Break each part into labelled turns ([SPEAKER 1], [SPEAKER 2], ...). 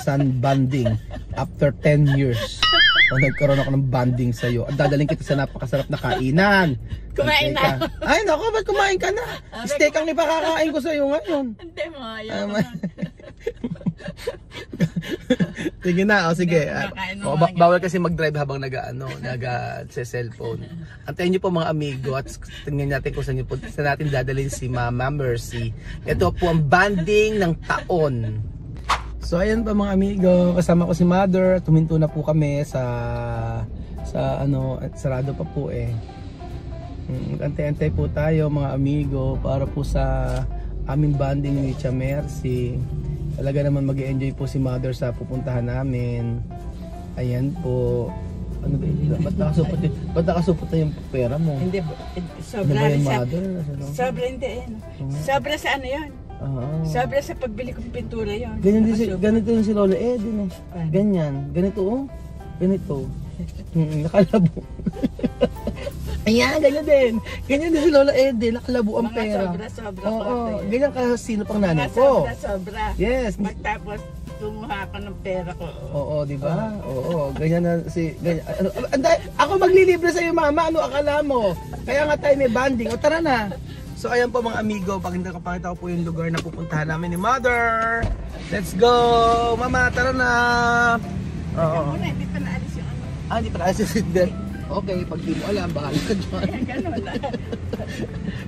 [SPEAKER 1] sun bonding after 10 years. O nagkaroon ako ng bonding sa'yo. At dadaling kita sa napakasarap na kainan.
[SPEAKER 2] Kumain na.
[SPEAKER 1] Ay, naku, ba't kumain ka na? Steak ang ipakakain ko sa'yo ngayon.
[SPEAKER 2] Hindi mo, ayaw mo.
[SPEAKER 1] Sige na, o sige.
[SPEAKER 2] Kumakain mo
[SPEAKER 1] Bawal kasi mag-drive habang nag-cellphone. Antayin niyo po mga amigo at tingnan natin kung saan natin dadalhin si Mama Mercy. Ito po ang banding ng taon. So ayan pa mga amigo, kasama ko si Mother. Tuminto na po kami sa sarado pa po eh. Antay-antay po tayo mga amigo para po sa aming bonding ni Tia Mercy. Talaga naman mag-enjoy po si Mother sa pupuntahan namin. Ayan po. Ano ba yun? Ba't nakasupot na yung pera mo?
[SPEAKER 2] Hindi,
[SPEAKER 1] Ano
[SPEAKER 2] sobra
[SPEAKER 1] ba yung
[SPEAKER 2] sa...
[SPEAKER 1] Mother?
[SPEAKER 2] Sobra hindi, sobra sa ano yun? Sobra sa pagbili kong pintura yun.
[SPEAKER 1] Ganyan din ganito yung si Lola din eh.
[SPEAKER 2] Paano?
[SPEAKER 1] Ganyan. Ganito oh. Ganito. Nakalabo. Ayan, ganyan din. Ganyan din si Lola Ede, nakalabo ang
[SPEAKER 2] Mga
[SPEAKER 1] pera.
[SPEAKER 2] sobra-sobra.
[SPEAKER 1] Oo, ganyan ka sino pang nanay
[SPEAKER 2] Mga
[SPEAKER 1] ko.
[SPEAKER 2] sobra-sobra.
[SPEAKER 1] Yes.
[SPEAKER 2] Magtapos, kumuha ako ng pera ko.
[SPEAKER 1] Oo, di ba? Oo, ganyan na si ganyan. Ako maglilibre sa iyo, mama. Ano akala mo? Kaya nga tayo may banding. O tara na. So ayan po mga amigo, pakita ko po yung lugar na pupuntahan namin ni Mother. Let's go! Mama, tara na. Oo.
[SPEAKER 2] Muna, hindi pa naalis yung ano.
[SPEAKER 1] Hindi pa na si Sidney. Okay, pag di mo alam, bahala ka dyan.
[SPEAKER 2] Ayan, gano'n lang.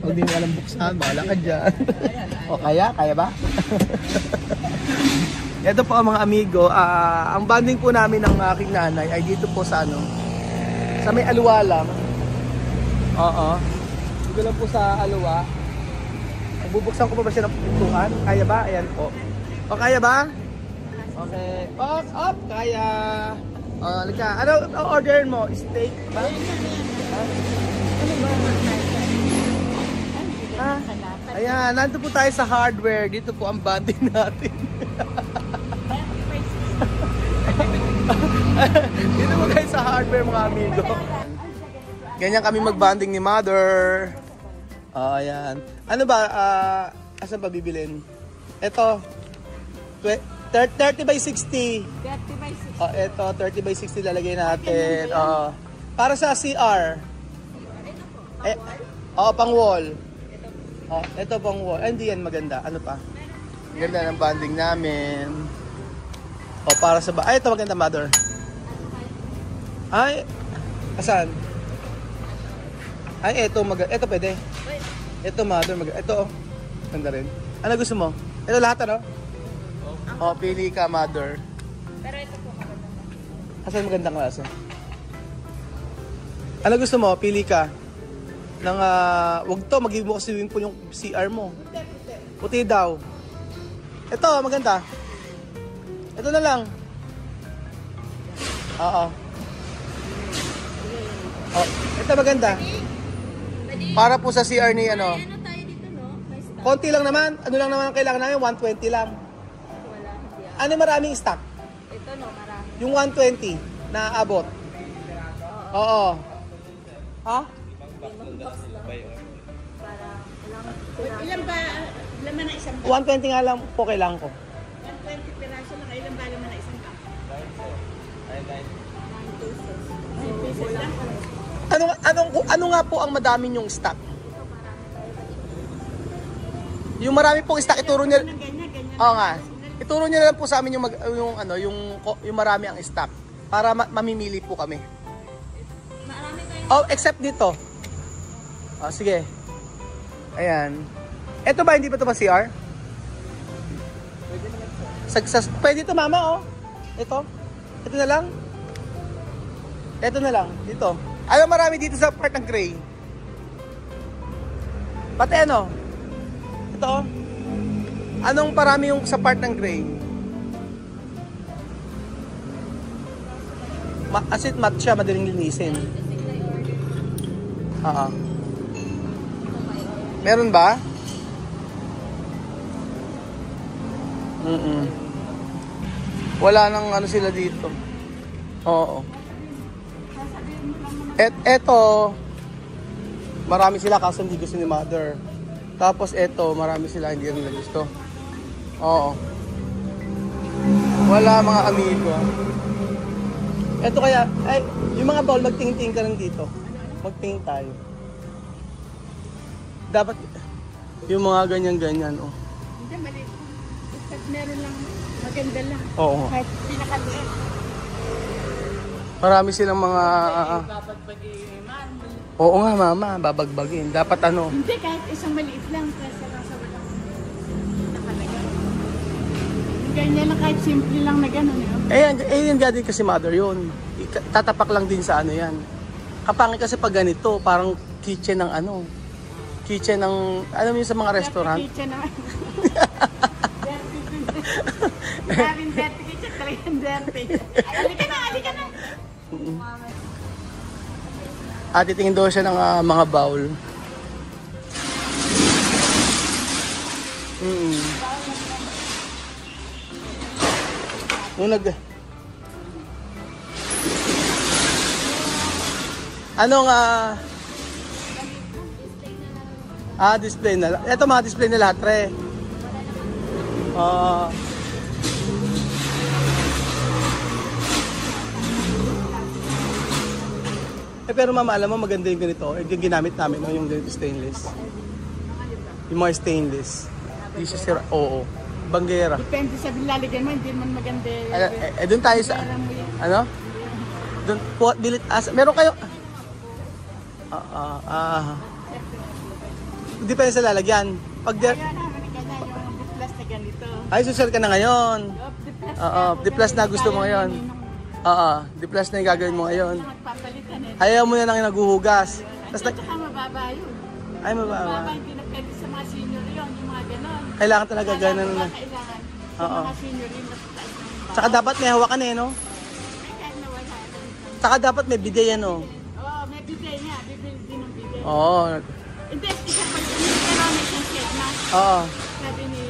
[SPEAKER 1] Pag di mo alam buksan, bahala ka dyan. O kaya ba? Ito po mga amigo, ang banding po namin ng aking nanay ay dito po sa ano, sa may Aluwa lang. Oo. Dito lang po sa Aluwa. Bubuksan ko pa ba siya ng pintuan? Kaya ba? Ayan po. O kaya ba? Okay. Up! Kaya. Lika. Ano orderin mo? Steak ba? Ano ba? Ayan, nandito po tayo sa hardware. Dito po ang banding natin. Dito po tayo sa hardware mga amigo. Ganyan kami magbanding ni Mother. Ayan. Ano ba? Asan ba bibilin? Ito. 30 by 60.
[SPEAKER 2] 30 by 60.
[SPEAKER 1] Ito, 30 by 60 lalagay natin. Para sa CR. Pang wall. Ito pang wall. Hindi yan maganda. Ano pa? Ganda ng banding namin. Para sa ito maganda, Mother. Ay, asan? Ay, ito pwede. Ito, Mother, ito, ganda rin. Ano gusto mo? Ito lahat, ano? Pili ka, Mother.
[SPEAKER 2] Pero ito po maganda.
[SPEAKER 1] Asan magandang klase? Ano gusto mo? Pili ka. Wag to, mag-give mo kasi swimming pool yung CR mo. Puti daw. Ito, maganda. Ito na lang. Oo. Ito maganda. Para po sa CR ni ano.
[SPEAKER 3] Ano tayo dito, no? May stock.
[SPEAKER 1] Konti lang naman. Ano lang naman ang kailangan namin? 120 lang.
[SPEAKER 3] Wala, hindi.
[SPEAKER 1] Ano maraming stock?
[SPEAKER 3] Ito, no? Marami.
[SPEAKER 1] Yung 120 na abot. Oo. Ha?
[SPEAKER 2] Ilan ba laman na isang
[SPEAKER 1] 120 nga lang po kailangan ko.
[SPEAKER 2] 120 piraso lang. Ilan ba laman na isang cup? 9 pesos lang.
[SPEAKER 1] Ano nga po ang madami yung stock? Yung marami pong stock ituro niyo.
[SPEAKER 2] Ganyan.
[SPEAKER 1] Oo nga. Ituro niyo na lang po sa amin yung marami ang stock para mamimili po kami.
[SPEAKER 3] Marami tayo.
[SPEAKER 1] Except dito. Sige. Ayan. Ito ba hindi pa ito pa CR? Pwede ito mama Ito. Ito na lang. Ito na lang dito. Ano marami dito sa part ng gray? Pati ano? Ito. Anong parami yung sa part ng gray? Asit matte siya, madaling linisin. Meron ba? Wala nang ano sila dito. Oo. Eto, marami sila kaso hindi gusto ni Mother. Tapos eto, marami sila hindi rin gusto. Oo. Wala mga amigo. Eto kaya, yung mga bowl, magtingin-tingin ka rin dito. Magtingin tayo. Dapat, yung mga ganyan-ganyan,
[SPEAKER 2] Hindi, maliit. At meron lang, maganda lang.
[SPEAKER 1] Oo.
[SPEAKER 2] Kahit pinakaliit.
[SPEAKER 1] Marami silang mga...
[SPEAKER 2] Babagbagin, marble.
[SPEAKER 1] Oo nga, mama, babagbagin. Dapat ano...
[SPEAKER 2] Hindi, kahit isang maliit lang. Kasi lang sa walang nakalagay. Ganyan lang, kahit simple lang na gano'n.
[SPEAKER 1] Yan din kasi Mother yun. Tatapak lang din sa ano yan. Kapangit kasi pag ganito, parang kitchen ng ano? Kitchen ng, ano mo yun sa mga restaurant?
[SPEAKER 2] Kitchen naman. Maraming dirty kitchen, talagang dirty. Halika na.
[SPEAKER 1] Titingin daw siya ng mga bowl. Nung anong display na. Ito mga display na lahat, re. Pero mama, alam mo maganda yung ganito. Yung ginamit namin, no? Yung ganito stainless. Yung mga stainless. Hindi siya sira. Oo. Banggera.
[SPEAKER 2] Depende sa lalagyan mo, hindi man maganda.
[SPEAKER 1] Doon tayo sa, ano? Doon po, bilit as. Meron kayo? Depende sa lalagyan. Pag
[SPEAKER 2] Kaya naman ganyan, yung D-plus na ganito.
[SPEAKER 1] ay, susunod ka na ngayon. D-plus na gusto mo ngayon. D-plus na yung gagawin mo ngayon.
[SPEAKER 2] Magpapalitan eh.
[SPEAKER 1] Ayaw mo na lang yung naghuhugas.
[SPEAKER 2] At saka mababa yun.
[SPEAKER 1] Ay, mababa.
[SPEAKER 2] Mababa, hindi na pwede sa mga senior yun, yung mga ganon.
[SPEAKER 1] Kailangan talaga ganun na.
[SPEAKER 2] Kailangan sa mga senior yun, mataas ng bahay.
[SPEAKER 1] Tsaka dapat may hawakan eh, no?
[SPEAKER 2] Kahit na wala.
[SPEAKER 1] Tsaka dapat may bidet yan, no?
[SPEAKER 2] Oo, may bidet niya. Bibili din ng bidet.
[SPEAKER 1] Oo.
[SPEAKER 2] Hindi, isa pa yun. Pero may sunset na.
[SPEAKER 1] Oo.
[SPEAKER 2] Sabi ni...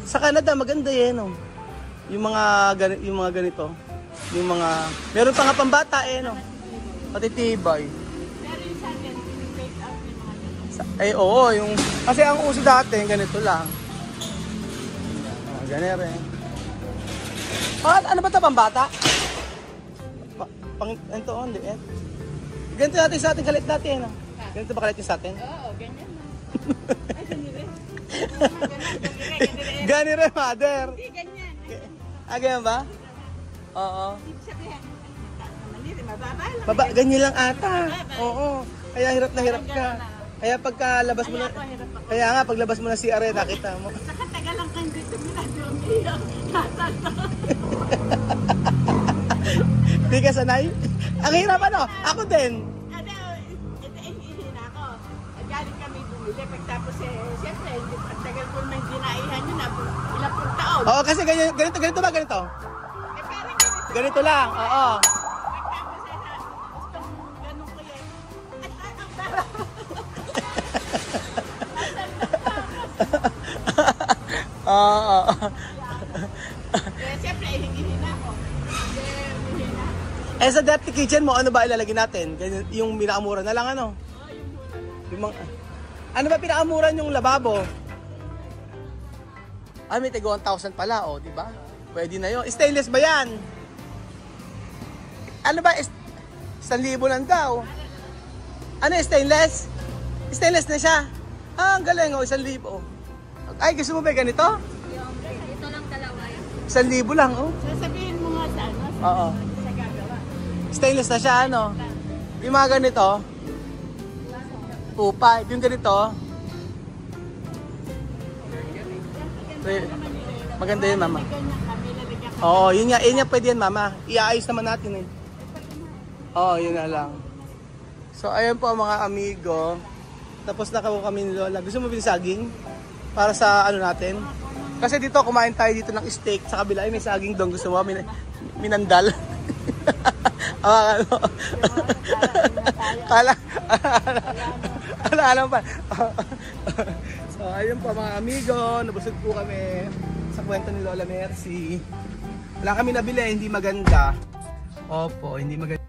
[SPEAKER 1] Sa Canada, maganda yan, no? Yung mga ganito. Yung mga... Meron pa nga pambata eh, no? Patitibay.
[SPEAKER 2] Pero yung sa akin, take out yung mga ganon.
[SPEAKER 1] Ay, oo, yung... Kasi ang uso dati, ganito lang. Ganyan rin. Ano ba ito, pambata? Ito, hindi eh. Ganito natin sa ating kalit dati, eh, no? Ganito ba kalit yung sa atin?
[SPEAKER 2] Oo, ganyan na. Ay, ganyan rin.
[SPEAKER 1] Gani rin, mother.
[SPEAKER 2] Hindi, ganyan.
[SPEAKER 1] Ganyan ba? Oo.
[SPEAKER 2] Ibig sabihin, manili, mababa lang.
[SPEAKER 1] Baba, ganyan lang ata. Oo. Kaya hirap na hirap ka. Kaya pagkalabas mo na... Kaya nga, paglabas mo na si Are, nakita mo.
[SPEAKER 2] Saka taga lang kayo dito, ginagawa niyo.
[SPEAKER 1] Di ka sanay? Ang hirap ano? Ako din.
[SPEAKER 2] Ano, ihina ako. Galing kami bumili. Pagtapos siyempre, ang tagal ko naman dinaihan yun na ilang pong taon.
[SPEAKER 1] Oo, kasi ganito ba? Ganito?
[SPEAKER 2] Parang ganito.
[SPEAKER 1] Ganito lang, oo.
[SPEAKER 2] Pagtapos gustong ganun ko yan. At ang tara.
[SPEAKER 1] Oo.
[SPEAKER 2] Kaya siyempre, ihina ako. Ihina.
[SPEAKER 1] Sa depth kitchen mo, ano ba ilalagay natin? Yung pinakamura na lang, ano? Yung mga... Ano ba pinakamura yung lababo? May tigo 1,000 pala, di ba? Pwede na yun. Stainless ba yan? Ano ba? 1,000 lang daw. Ano, stainless? Stainless na siya. Ang galing, 1,000. Ay, gusto mo ba ganito?
[SPEAKER 3] Ito lang dalawa yun.
[SPEAKER 1] 1,000 lang,
[SPEAKER 2] Sasabihin mo nga sa ano?
[SPEAKER 1] Oo.
[SPEAKER 2] Sa gagawa.
[SPEAKER 1] Stainless na siya, ano? Yung mga ganito, 2,500. Yung ganito, maganda yun, mama.
[SPEAKER 2] Ganyan kami, lalagyan ka.
[SPEAKER 1] Oo, yun nga pwede yan, mama. Iaayos naman natin eh. Oo, yun na lang. So, ayun po mga amigo. Tapos nakaw kami ni Lola. Gusto mo saging? Para sa ano natin? Kasi dito, kumain tayo dito ng steak. Sa kabila, ay may saging doon. Gusto mo? Minandal. Ano? Alam pa. So, ayun po mga amigo. Nabusog po kami sa kwento ni Lola Mercy. Wala kami nabili, hindi maganda. Opo, hindi maganda.